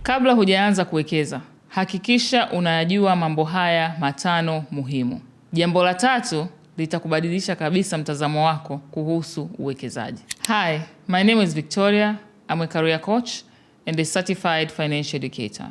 Kabla hujaanza kuwekeza, hakikisha unayajua mambo haya matano muhimu. Jambo la tatu litakubadilisha kabisa mtazamo wako kuhusu uwekezaji. Hi, my name is Victoria. I'm a career coach and a certified financial educator.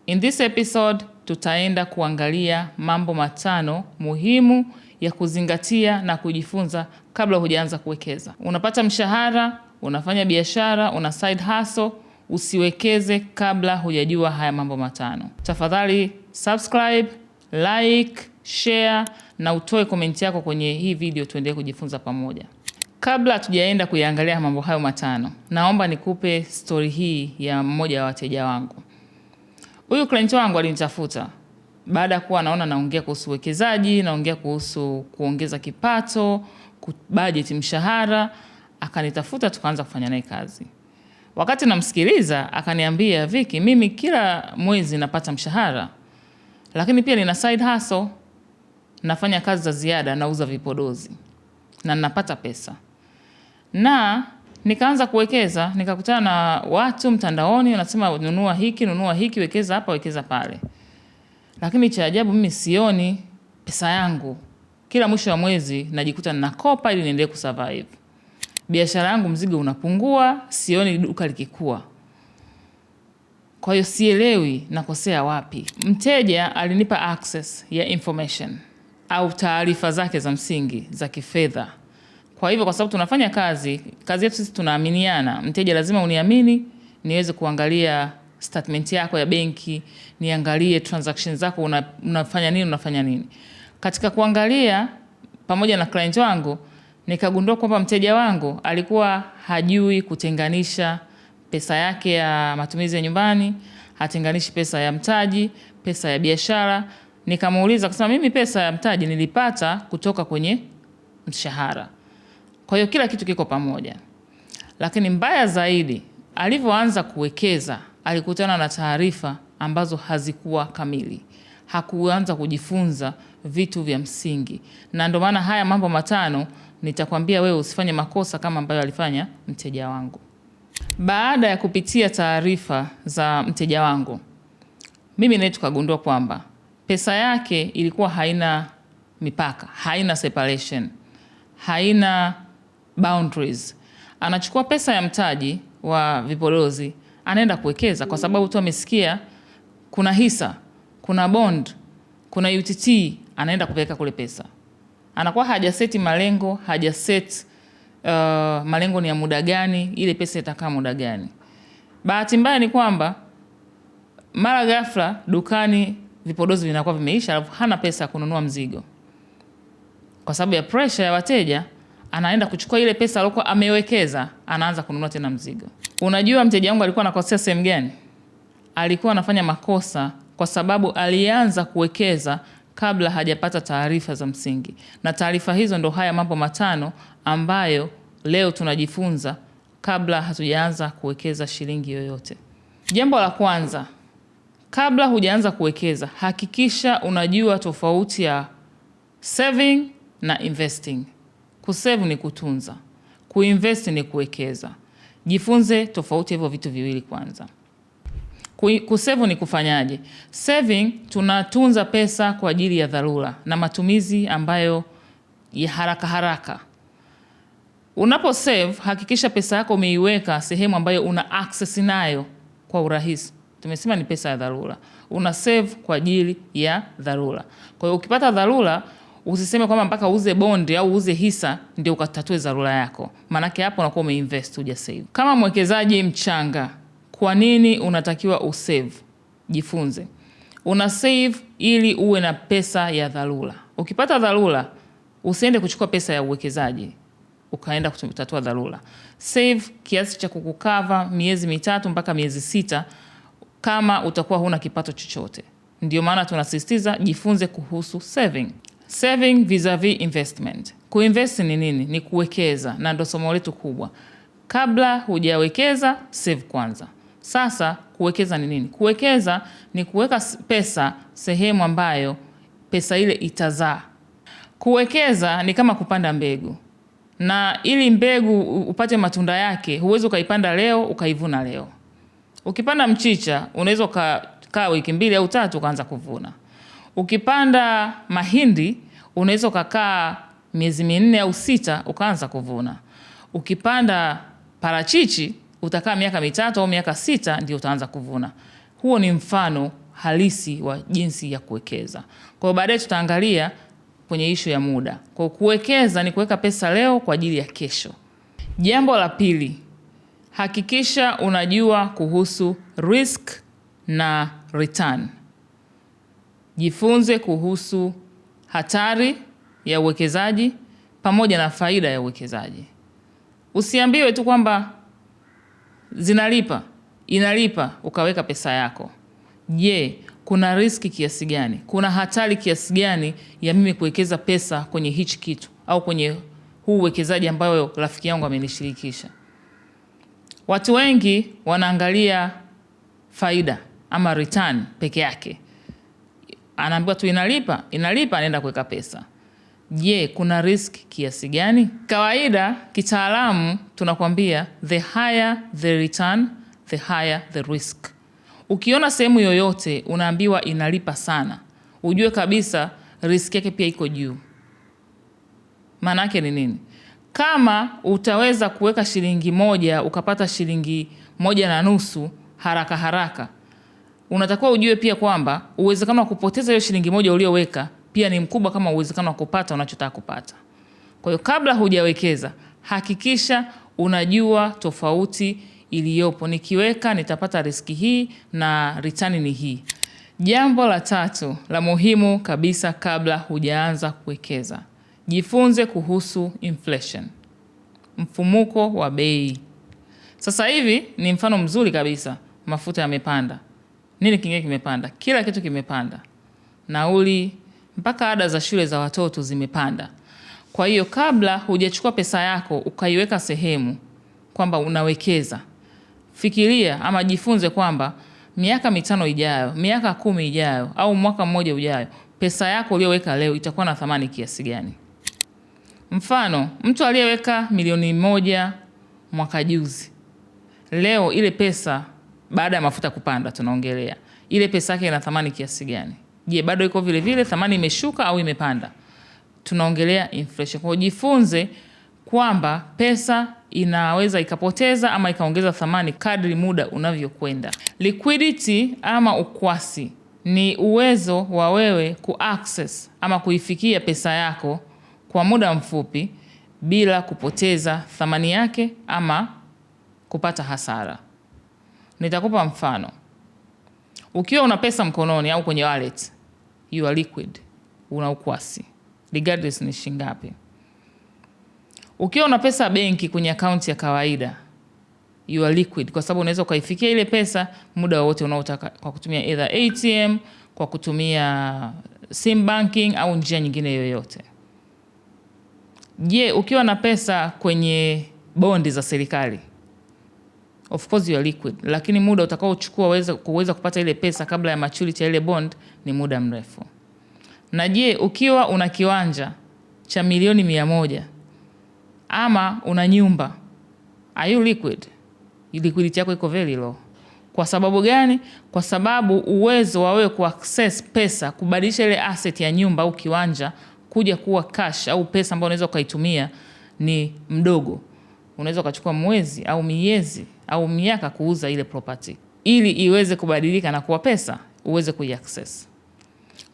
In this episode, tutaenda kuangalia mambo matano muhimu ya kuzingatia na kujifunza kabla hujaanza kuwekeza. Unapata mshahara, unafanya biashara, una side hustle, usiwekeze kabla hujajua haya mambo matano. Tafadhali subscribe, like, share na utoe komenti yako kwenye hii video tuendelee kujifunza pamoja. Kabla tujaenda kuyaangalia mambo hayo matano, naomba nikupe story hii ya mmoja wa wateja wangu. Huyu client wangu alinitafuta baada ya kuwa anaona naongea kuhusu uwekezaji, naongea kuhusu kuongeza kipato, budget mshahara, akanitafuta tukaanza kufanya naye kazi. Wakati namsikiliza akaniambia, Viki, mimi kila mwezi napata mshahara, lakini pia nina side hustle, nafanya kazi za ziada, nauza vipodozi na napata pesa. Na nikaanza kuwekeza, nikakutana na watu mtandaoni wanasema nunua hiki, wekeza hapa, wekeza pale. Lakini cha ajabu mimi sioni pesa yangu. Kila mwisho wa mwezi najikuta ninakopa ili niendelee kusurvive. Biashara yangu mzigo unapungua, sioni duka likikua. Kwa hiyo sielewi nakosea wapi. Mteja alinipa access ya information au taarifa zake za msingi za kifedha. Kwa hivyo kwa sababu tunafanya kazi yetu sisi tunaaminiana. Mteja lazima uniamini, niweze kuangalia statement yako ya benki, niangalie transactions zako, unafanya nini. Katika kuangalia pamoja na client wangu, nikagundua kwamba mteja wangu alikuwa hajui kutenganisha pesa yake ya matumizi ya nyumbani, hatenganishi pesa ya mtaji, pesa ya biashara. Nikamuuliza kusema mimi pesa ya mtaji nilipata kutoka kwenye mshahara. Kwa hiyo kila kitu kiko pamoja. Lakini mbaya zaidi, alivyoanza kuwekeza, alikutana na taarifa ambazo hazikuwa kamili. Hakuanza kujifunza vitu vya msingi. Na ndio maana haya mambo matano nitakwambia wewe usifanye makosa kama ambayo alifanya mteja wangu. Baada ya kupitia taarifa za mteja wangu, mimi naye tukagundua kwamba pesa yake ilikuwa haina mipaka, haina separation, haina boundaries. Anachukua pesa ya mtaji wa vipodozi, anaenda kuwekeza kwa sababu tu amesikia kuna hisa, kuna bond, kuna UTT, anaenda kupeleka kule pesa. Anakuwa hajaseti malengo, hajaseti malengo ni ya muda gani, ile pesa itakaa muda gani. Bahati mbaya ni kwamba mara ghafla dukani vipodozi vinakuwa vimeisha, alafu hana pesa ya kununua mzigo. Kwa sababu ya pressure ya wateja, anaenda kuchukua ile pesa aliyokuwa amewekeza, anaanza kununua tena mzigo. Unajua mteja wangu alikuwa anakosea sehemu gani? Alikuwa anafanya makosa kwa sababu alianza kuwekeza kabla hajapata taarifa za msingi. Na taarifa hizo ndo haya mambo matano ambayo leo tunajifunza kabla hatujaanza kuwekeza shilingi yoyote. Jambo la kwanza, kabla hujaanza kuwekeza, hakikisha unajua tofauti ya saving na investing. Kusave ni kutunza, kuinvest ni kuwekeza. Jifunze tofauti hivyo vitu viwili kwanza. Kusave ni kufanyaje? Saving, tunatunza pesa kwa ajili ya dharura na matumizi ambayo ya haraka. Unapo save, hakikisha pesa yako umeiweka sehemu ambayo una access nayo kwa urahisi. Tumesema ni pesa ya dharura. Una save kwa ajili ya dharura. Kwa hiyo ukipata dharura, usiseme kwamba mpaka uuze bond au uuze hisa ndio ukatatue dharura yako. Maanake hapo unakuwa umeinvest, huja save. Kama mwekezaji mchanga, kwa nini unatakiwa usave? Jifunze. Una save ili uwe na pesa ya dharura. Ukipata dharura, usiende kuchukua pesa ya uwekezaji ukaenda kutatua dharura. Save kiasi cha kukukava miezi 3 mpaka miezi 6 kama utakuwa huna kipato chochote. Ndio maana tunasisitiza jifunze kuhusu saving. Saving vis-a-vis investment. Kuinvest ni nini? Ni kuwekeza, na ndio somo letu kubwa. Kabla hujawekeza, save kwanza. Sasa kuwekeza ni nini? Kuwekeza ni kuweka pesa sehemu ambayo pesa ile itazaa. Kuwekeza ni kama kupanda mbegu. Na ili mbegu upate matunda yake, huwezi ukaipanda leo, ukaivuna leo. Ukipanda mchicha unaweza ukakaa wiki 2 au 3 ukaanza kuvuna. Ukipanda mahindi unaweza ukakaa miezi 4 au 6 ukaanza kuvuna. Ukipanda parachichi utakaa miaka 3 au miaka 6 ndio utaanza kuvuna. Huo ni mfano halisi wa jinsi ya kuwekeza. Kwa hiyo baadaye tutaangalia kwenye ishu ya muda. Kwa kuwekeza ni kuweka pesa leo kwa ajili ya kesho. Jambo la pili, hakikisha unajua kuhusu risk na return. Jifunze kuhusu hatari ya uwekezaji pamoja na faida ya uwekezaji. Usiambiwe tu kwamba inalipa ukaweka pesa yako. Je, kuna riski kiasi gani? Kuna hatari kiasi gani ya mimi kuwekeza pesa kwenye hichi kitu au kwenye huu uwekezaji ambayo rafiki yangu amenishirikisha? Watu wengi wanaangalia faida ama return peke yake. Anaambiwa tu inalipa, anaenda kuweka pesa. Je, kuna risk kiasi gani? Kawaida kitaalamu tunakwambia the higher the return, the higher the risk. Ukiona sehemu yoyote unaambiwa inalipa sana, ujue kabisa risk yake pia iko juu. Maana yake ni nini? Kama utaweza kuweka shilingi 1 ukapata shilingi 1.5 haraka, unatakiwa ujue pia kwamba uwezekano wa kupoteza hiyo shilingi 1 uliyoweka pia ni mkubwa kama uwezekano wa kupata unachotaka kupata. Kwa hiyo kabla hujawekeza, hakikisha unajua tofauti iliyopo. Nikiweka nitapata riski hii na return ni hii. Jambo la 3 la muhimu kabisa kabla hujaanza kuwekeza, jifunze kuhusu inflation, mfumuko wa bei. Sasa hivi ni mfano mzuri kabisa, mafuta yamepanda. Nini kingine kimepanda? Kila kitu kimepanda. Nauli mpaka ada za shule za watoto zimepanda. Kwa hiyo kabla hujachukua pesa yako ukaiweka sehemu kwamba unawekeza, fikiria ama jifunze kwamba miaka 5 ijayo, miaka 10 ijayo au mwaka 1 ujayo, pesa yako uliyoweka leo itakuwa na thamani kiasi gani? Mfano, mtu aliyeweka milioni 1 mwaka juzi, leo ile pesa baada ya mafuta kupanda tunaongelea, ile pesa yake ina thamani kiasi gani? Je, bado iko vile vile, thamani imeshuka au imepanda? Tunaongelea inflation. Kwa jifunze kwamba pesa inaweza ikapoteza ama ikaongeza thamani kadri muda unavyokwenda. Liquidity ama ukwasi ni uwezo wa wewe kuaccess ama kuifikia pesa yako kwa muda mfupi bila kupoteza thamani yake ama kupata hasara. Nitakupa mfano. Ukiwa una pesa mkononi au kwenye wallet, you are liquid, una ukwasi, regardless ni shilingi ngapi. Ukiwa una pesa benki kwenye akaunti ya kawaida, you are liquid, kwa sababu unaweza ukaifikia ile pesa muda wote unaotaka kwa kutumia either ATM, kwa kutumia sim banking au njia nyingine yoyote. Je, ukiwa na pesa kwenye bondi za serikali, of course you are liquid, lakini muda utakao uchukua kuweza kupata ile pesa kabla ya maturity ya ile bond ni muda mrefu. Na je, ukiwa una kiwanja cha milioni 100 ama una nyumba, are you liquid? Liquidity yako iko very low. Kwa sababu gani? Kwa sababu uwezo wa wewe kuaccess pesa, kubadilisha ile asset ya nyumba au kiwanja kuja kuwa cash au pesa ambayo unaweza ukaitumia ni mdogo. Unaweza ukachukua mwezi au miezi au miaka kuuza ile property ili iweze kubadilika na kuwa pesa uweze kuiaccess.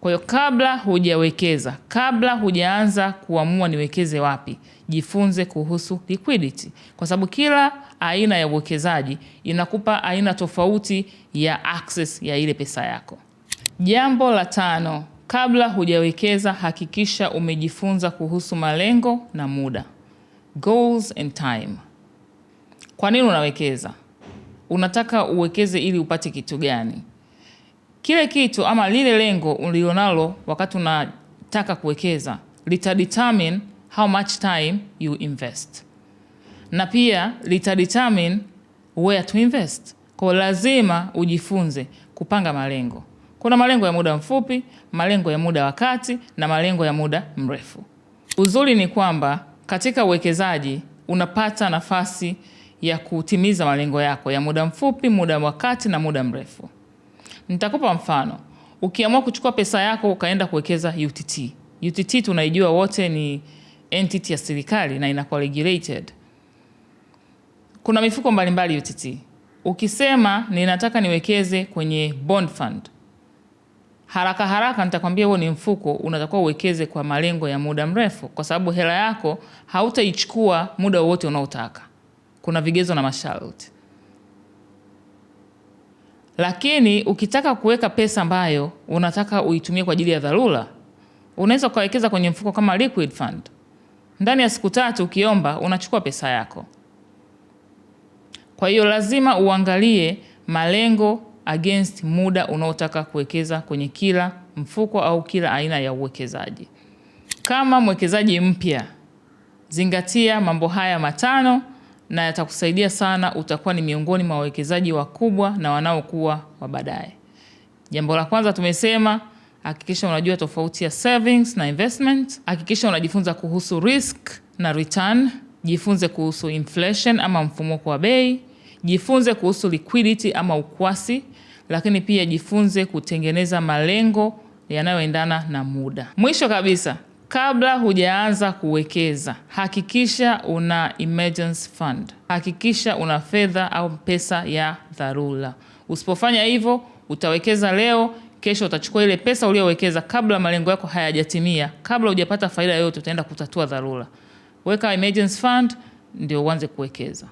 Kwa hiyo kabla hujawekeza, kabla hujaanza kuamua niwekeze wapi, jifunze kuhusu liquidity, kwa sababu kila aina ya uwekezaji inakupa aina tofauti ya access ya ile pesa yako. Jambo la 5, kabla hujawekeza hakikisha umejifunza kuhusu malengo na muda. Goals and time. Kwa nini unawekeza? Unataka uwekeze ili upate kitu gani? Kile kitu ama lile lengo ulilonalo wakati unataka kuwekeza litadetermine how much time you invest. Na pia litadetermine where to invest. Kwa lazima ujifunze kupanga malengo. Kuna malengo ya muda mfupi, malengo ya muda wa kati na malengo ya muda mrefu. Uzuri ni kwamba katika uwekezaji unapata nafasi ya kutimiza malengo yako ya muda mfupi, muda wa kati na muda mrefu. Nitakupa mfano. Ukiamua kuchukua pesa yako ukaenda kuwekeza UTT. UTT tunaijua wote ni entity ya serikali na inakuwa regulated. Kuna mifuko mbalimbali UTT. Ukisema ninataka niwekeze kwenye bond fund, haraka nitakwambia huo ni mfuko unatakiwa uwekeze kwa malengo ya muda mrefu, kwa sababu hela yako hautaichukua muda wote unaotaka. Kuna vigezo na masharti. Lakini ukitaka kuweka pesa ambayo unataka uitumie kwa ajili ya dharura, unaweza kuwekeza kwenye mfuko kama liquid fund. Ndani ya siku 3 ukiomba unachukua pesa yako. Kwa hiyo lazima uangalie malengo against muda unaotaka kuwekeza kwenye kila mfuko au kila aina ya uwekezaji. Kama mwekezaji mpya, zingatia mambo haya 5 na yatakusaidia sana. Utakuwa ni miongoni mwa wawekezaji wakubwa na wanaokuwa wa baadaye. Jambo la kwanza tumesema, hakikisha unajua tofauti ya savings na investment. Hakikisha unajifunza kuhusu risk na return. Jifunze kuhusu inflation ama mfumuko wa bei. Jifunze kuhusu liquidity ama ukwasi. Lakini pia jifunze kutengeneza malengo yanayoendana na muda. Mwisho kabisa, kabla hujaanza kuwekeza, hakikisha una emergency fund. Hakikisha una fedha au pesa ya dharura. Usipofanya hivyo, utawekeza leo, kesho utachukua ile pesa uliyowekeza kabla malengo yako hayajatimia, kabla hujapata faida yoyote, utaenda kutatua dharura. Weka emergency fund ndio uanze kuwekeza.